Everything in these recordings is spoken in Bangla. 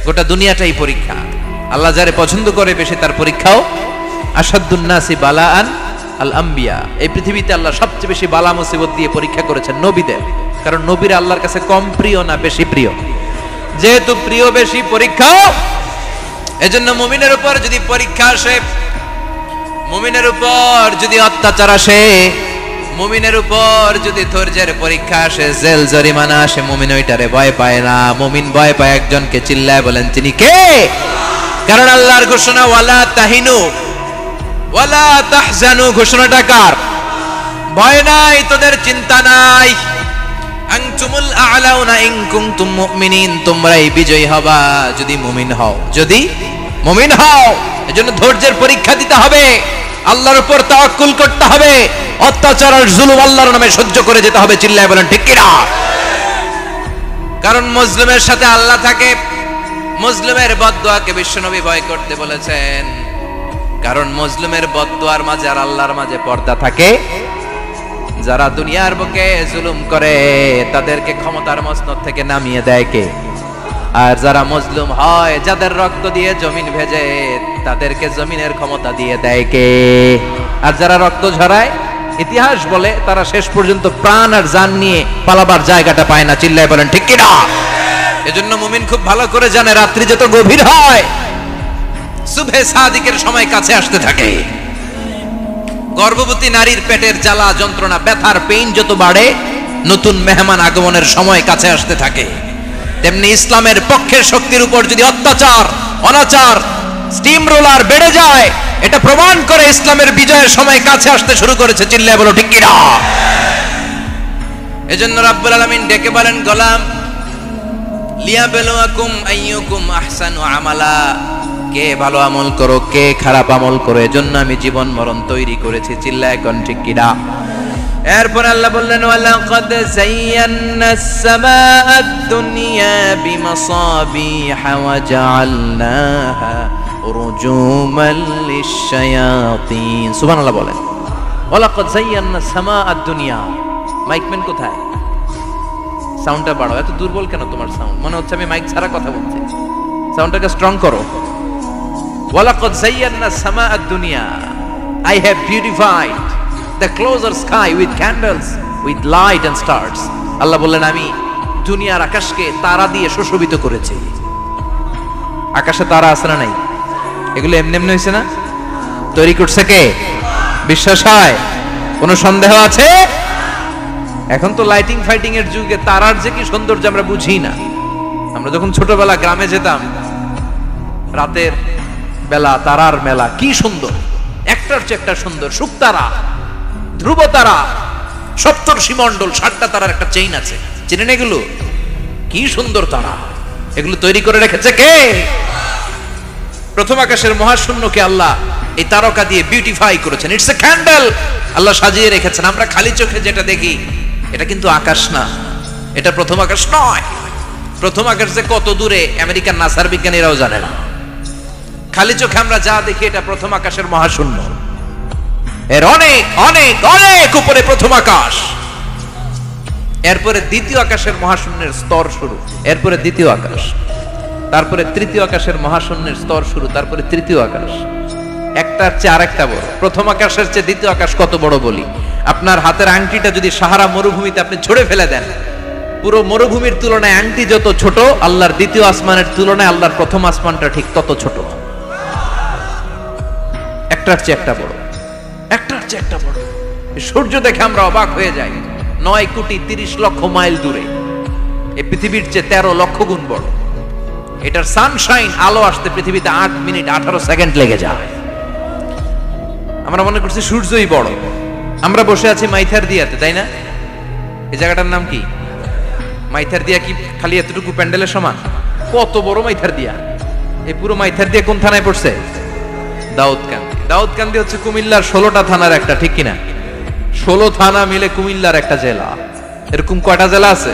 গোটা দুনিয়াটাই পরীক্ষা। আল্লাহ যারে পছন্দ করে বেশি তার পরীক্ষাও। আসাদুন নাসি বালাআন আল আম্বিয়া, এই পৃথিবীতে আল্লাহ সবচেয়ে বেশি বালা মুসিবত দিয়ে পরীক্ষা করেছেন নবীদের, কারণ নবীরা আল্লাহর কাছে কম প্রিয় না বেশি প্রিয়? যেহেতু প্রিয় বেশি, পরীক্ষাও। এজন্য মুমিনের উপর যদি পরীক্ষা আসে, মুমিনের উপর যদি অত্যাচার আসে, মুমিনের উপর যদি ধৈর্যের পরীক্ষা আসে, জেল জরিমানা আসে, মুমিন ওইটারে ভয় পায় না। মুমিন ভয় পায় একজনকে, চিল্লায় বলেন তিনি কে? কারণ আল্লাহর ঘোষণা ওয়ালা তাহিনু ওয়ালা তাহজানু, ঘোষণাটা কার? ভয় নাই, তোদের চিন্তা নাই। আনতুমুল আ'লাউনা ইন কুনতুম মুমিনিন, তোমরাই বিজয়ী হবা যদি মুমিন হও, যদি মুমিন হও। এজন্য ধৈর্যের পরীক্ষা দিতে হবে, আল্লাহর উপর তাওয়াক্কুল করতে হবে, অত্যাচার আর জুলুম আল্লাহর নামে সহ্য করে যেতে হবে। চিল্লায় বলেন ঠিক কিনা? কারণ মুসলিমের সাথে আল্লাহ থাকে। মুসলিমের বদদুয়াকে বিশ্বনবী ভয় করতে বলেছেন, কারণ মুসলিমের বদদুয়ার মাঝে আর আল্লাহর মাঝে পর্দা থাকে। যারা দুনিয়ার বুকে জুলুম করে তাদেরকে ক্ষমতার মসনদ থেকে নামিয়ে দেয় কে? আর যারা মজলুম হয়, যাদের রক্ত দিয়ে জমিন ভেজে, তাদেরকে জমিনের ক্ষমতা দিয়ে দেয় কে? আর যারা রক্ত ঝরায়, ইতিহাস বলে তারা শেষ পর্যন্ত প্রাণ আর জান নিয়ে পালাবার জায়গাটা পায় না। চিল্লায় বলেন ঠিক কিনা? এজন্য মুমিন খুব ভালো করে জানে, রাত্রি যত গভীর হয়, সুবহে সাদিকের সময় কাছে আসতে থাকে। গর্ভবতী নারীর পেটের জ্বালা যন্ত্রণা, ব্যথার পেইন যত বাড়ে, নতুন মেহমান আগমনের সময় কাছে আসতে থাকে। তেমনি ইসলামের পক্ষের শক্তির উপর যদি অত্যাচার, অনাচার, স্টিম রোলার বেড়ে যায়, এটা প্রমাণ করে ইসলামের বিজয়ের সময় কাছে আসতে শুরু করেছে। চিল্লায় বলো ঠিক কিনা? এজন্য রাব্বুল আলামিন ডেকে বলেন, গোলাম লিয়াবলুয়াকুম আইয়ুকুম আহসানু আমালা, কে ভালো আমল করো, কে খারাপ আমল করো, এজন্য আমি জীবন মরণ তৈরি করেছি। চিল্লায় কোন ঠিক কিনা? এরপর আল্লাহ বললেন, ওয়ালাকাদ যায়্যানাস সামাআদ দুনিয়া বিমাসাবিহা ওয়া জাআলনাহা রুজুমান লিশ-শায়াতিন। সুবহানাল্লাহ বলেন। ওয়ালাকাদ যায়্যানাস সামাআদ দুনিয়া। মাইকম্যান কোথায়? সাউন্ডটা বাড়াও। এত দুর্বল কেন তোমার সাউন্ড? মনে হচ্ছে আমি মাইক ছাড়া কথা বলছি। সাউন্ডটাকে স্ট্রং করো। ওয়ালাকাদ যায়্যানাস সামাআদ দুনিয়া, I have beautified the closer sky with candles, with light and stars. আল্লাহ বললেন, আমি দুনিয়ার আকাশকে তারা দিয়ে সুশোভিত করেছি। আকাশে তারা আছে না নাই? এগুলো এমনি এমনি হয়েছে না? তৈরি করছে কে? বিশ্বাস হয়? কোনো সন্দেহ আছে? এখন তো লাইটিং ফাইটিং এর যুগে তারার যে কি সৌন্দর্য আমরা বুঝি না। আমরা যখন ছোটবেলা গ্রামে যেতাম, রাতের বেলা তারার মেলা, কি সুন্দর, একটার চেয়ে একটা সুন্দর। শুকতারা, ধ্রুব তারা, সপ্তর্ষি মণ্ডল, 7টা তারার একটা চেইন আছে, চেনেন এগুলো? কি সুন্দর তারা! এগুলো তৈরি করে রেখেছে কে? প্রথম আকাশের মহাশূন্যকে আল্লাহ এই তারকা দিয়ে বিউটিফাই করেছেন। ইটস এ ক্যান্ডেল, আল্লাহ সাজিয়ে রেখেছেন। আমরা খালি চোখে যেটা দেখি, এটা কিন্তু আকাশ না, এটা প্রথম আকাশ নয়। প্রথম আকাশ যে কত দূরে আমেরিকার নাসার বিজ্ঞানীরাও জানে না। খালি চোখে আমরা যা দেখি, এটা প্রথম আকাশের মহাশূন্য। এর অনেক অনেক অনেক উপরে প্রথম আকাশ। এরপরে দ্বিতীয় আকাশের মহাশূন্যের স্তর শুরু, এরপরে দ্বিতীয় আকাশ, তারপরে তৃতীয় আকাশের মহাশূন্যের স্তর শুরু, তারপরে তৃতীয় আকাশ। একটার চেয়ে আরেকটা বড়। প্রথম আকাশের চেয়ে দ্বিতীয় আকাশ কত বড় বলি, আপনার হাতের আংটিটা যদি সাহারা মরুভূমিতে আপনি ছুঁড়ে ফেলে দেন, পুরো মরুভূমির তুলনায় আংটি যত ছোট, আল্লাহর দ্বিতীয় আসমানের তুলনায় আল্লাহর প্রথম আসমানটা ঠিক তত ছোট। একটার চেয়ে একটা বড়, একটার চেয়ে একটা বড়। সূর্য দেখে আমরা অবাক হয়ে যাই, 9,30,00,000 মাইল দূরে। এই পৃথিবীর চেয়ে 13 লক্ষ গুণ বড়। এটার সানশাইন, আলো আসতে পৃথিবীতে 8 মিনিট 18 সেকেন্ড লেগে যায়। আমরা মনে করছি সূর্যই বড়। আমরা বসে আছি মাইথার দিয়াতে, তাই না? এই জায়গাটার নাম কি? মাইথার দিয়া। কি খালি এতটুকু প্যান্ডেলের সমান? কত বড় মাইথার দিয়া! এই পুরো মাইথার দিয়া কোন থানায় পড়ছে? দাউদকান্দি। দাউদকান্দি হচ্ছে কুমিল্লার 16টা থানার একটা, ঠিক কিনা? 16 থানা মিলে কুমিল্লার একটা জেলা। এরকম কয়টা জেলা আছে?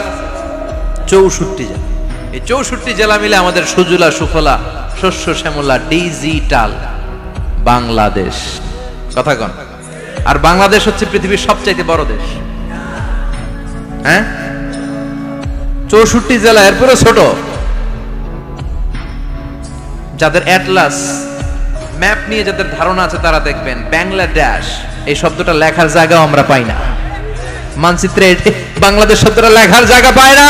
64 জেলা। এই 64 জেলা মিলে আমাদের সুজলা সুফলা শস্য শ্যামলা ডিজিটাল বাংলাদেশ। কথা কন। আর বাংলাদেশ হচ্ছে পৃথিবীর সবচাইতে বড় দেশ। হ্যাঁ, 64 জেলা, এরপরে ছোট। যাদের অ্যাটলাস ম্যাপ নিয়ে যাদের ধারণা আছে তারা দেখবেন বাংলাদেশ এই শব্দটা লেখার জায়গাও আমরা পাই না, মানচিত্রে বাংলাদেশ শব্দটা লেখার জায়গা পায় না।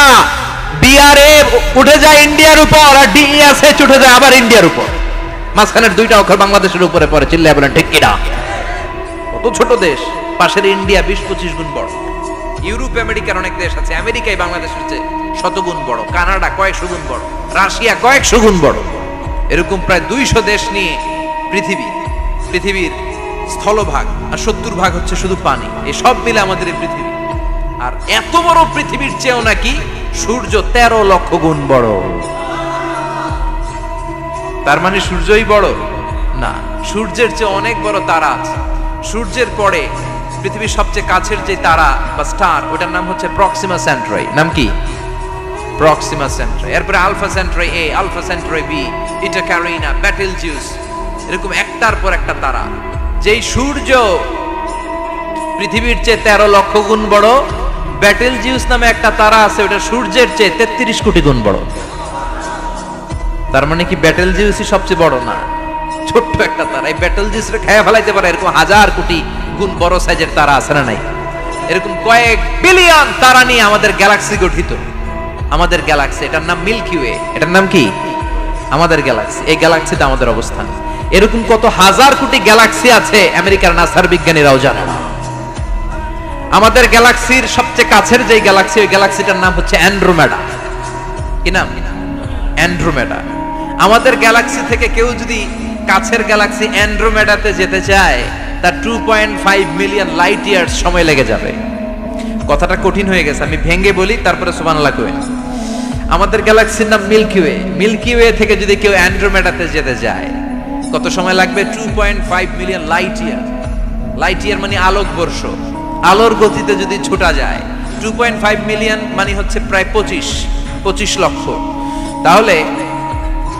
ডিআরএ উঠে যায় ইন্ডিয়ার উপর, আর ডিএসএচ উঠে যায় আবার ইন্ডিয়ার উপর, মাঝখানের দুইটা অক্ষর বাংলাদেশের উপরে পড়ে। চিল্লায় বলেন ঠিক কিনা? কত ছোট দেশ, পাশের ইন্ডিয়া 20-25 গুণ বড়। ইউরোপ আমেরিকার অনেক দেশ আছে, আমেরিকায় বাংলাদেশের চেয়ে শতগুণ বড়, কানাডা কয়েকশো গুণ বড়, রাশিয়া কয়েকশো গুণ বড়। এরকম প্রায় 200 দেশ নিয়ে পৃথিবীর স্থলভাগ, আর 70% হচ্ছে শুধু পানি। এই সব মিলে আমাদের এই পৃথিবী। আর এত বড় পৃথিবীর চেয়েও নাকি সূর্য 13 লক্ষ গুণ বড়। তার মানে সূর্যই বড় না, সূর্যের চেয়ে অনেক বড় তারা আছে। সূর্যের পরে পৃথিবীর সবচেয়ে কাছের যে তারা বা স্টার, ওটার নাম হচ্ছে প্রক্সিমা সেন্ট্রাই। নাম কি? প্রক্সিমা সেন্ট্রাই। এরপরে আলফা সেন্ট্রাই এ, আলফা সেন্ট্রাই বি, ইটা ক্যারিনা, বেটেলজিউস, এরকম একটার পর একটা তারা। যেই সূর্য পৃথিবীর চেয়ে 13 লক্ষ গুণ বড়, বেটেলজিউস নামে একটা তারা আছে, ওটা সূর্যের চেয়ে 33 কোটি গুণ বড়। তার মানে কি বেটেলজিউসই সবচেয়ে বড় না, ছোট্ট একটা তারা। এই বেটেলজিউসরে খেয়ে ফেলাইতে পারে এরকম 1000 কোটি গুণ বড় সাইজের তারা আছে না নাই? এরকম কয়েক বিলিয়ন তারা নিয়ে আমাদের গ্যালাক্সি গঠিত। আমাদের গ্যালাক্সি, এটার নাম মিল্কি ওয়ে। এটার নাম কি? আমাদের গ্যালাক্সি। এই গ্যালাক্সিতে আমাদের অবস্থান। এরকম কত হাজার কোটি গ্যালাক্সি আছে আমেরিকার নাসার বিজ্ঞানীরাও জানে না। আমাদের গ্যালাক্সির সবচেয়ে কাছের যে গ্যালাক্সি, ওই গ্যালাক্সিটার নাম হচ্ছে অ্যান্ড্রোমেডা। কি নাম? অ্যান্ড্রোমেডা। আমাদের গ্যালাক্সি থেকে কেউ যদি কাছের গ্যালাক্সি অ্যান্ড্রোমেডাতে যেতে চায়, তার 2.5 মিলিয়ন লাইট ইয়ার্স সময় লেগে যাবে। কথাটা কঠিন হয়ে গেছে, আমি ভেঙে বলি, তারপরে সুবহানাল্লাহ কই। আমাদের গ্যালাক্সির নাম মিল্কি ওয়ে। মিল্কি ওয়ে থেকে যদি কেউ অ্যান্ড্রোমেডাতে যেতে যায়, কত সময় লাগবে? 2.5 million light year. Light year মানে আলোকবর্ষ। আলোর গতিতে যদি ছোটা যায়, 2.5 মিলিয়ন মানে হচ্ছে প্রায় 25 লক্ষ। তাহলে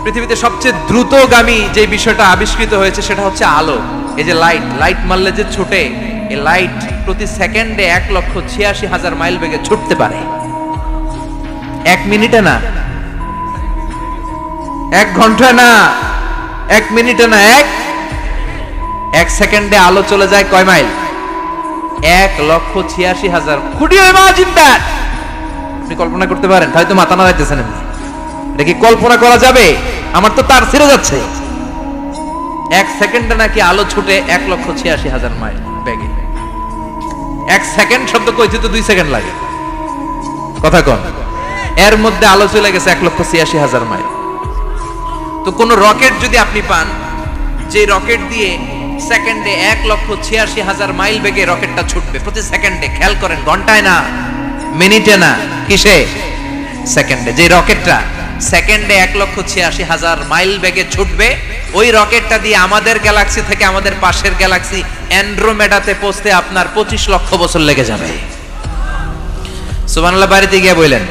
পৃথিবীতে সবচেয়ে দ্রুতগামী যে বিষয়টা আবিষ্কৃত হয়েছে সেটা হচ্ছে আলো। এই যে লাইট মারলে যে ছোটে, এই লাইট প্রতি সেকেন্ডে 1,86,000 মাইল বেগে ছুটতে পারে। 1 মিনিটে না, 1 ঘন্টায় না, 1 মিনিটে না, 1 সেকেন্ডে আলো চলে যায় কয় mile? 1,86,000। Could you imagine that? আপনি কল্পনা করতে পারেন? হয়তো মাথা নাড়াইতেছেন। এটা কি কল্পনা করা যাবে? আমার তো তার ছিঁড়ে যাচ্ছে। 1 সেকেন্ডে নাকি আলো ছুটে 1,86,000 মাইল বেগে। 1 সেকেন্ড শব্দ কইতে তো 2 সেকেন্ড লাগে। কথা কোন? এর মধ্যে আলো চলে গেছে 1,86,000 মাইল। তো কোন রকেট যদি আপনি পান, যে রকেট দিয়ে সেকেন্ডে 1,86,000 মাইল বেগে রকেটটা ছুটবে প্রতি সেকেন্ডে, খেয়াল করেন, ঘন্টায় না, মিনিটে না, কিসে? সেকেন্ডে। যে রকেটটা সেকেন্ডে 1,86,000 মাইল বেগে ছুটবে, ওই রকেটটা দিয়ে আমাদের গ্যালাক্সি থেকে আমাদের পাশের গ্যালাক্সি অ্যান্ড্রোমেডাতে পৌঁছতে আপনার 25 লক্ষ বছর লেগে যাবে। সুবহানাল্লাহ, বাড়িতে গিয়ে বললেন।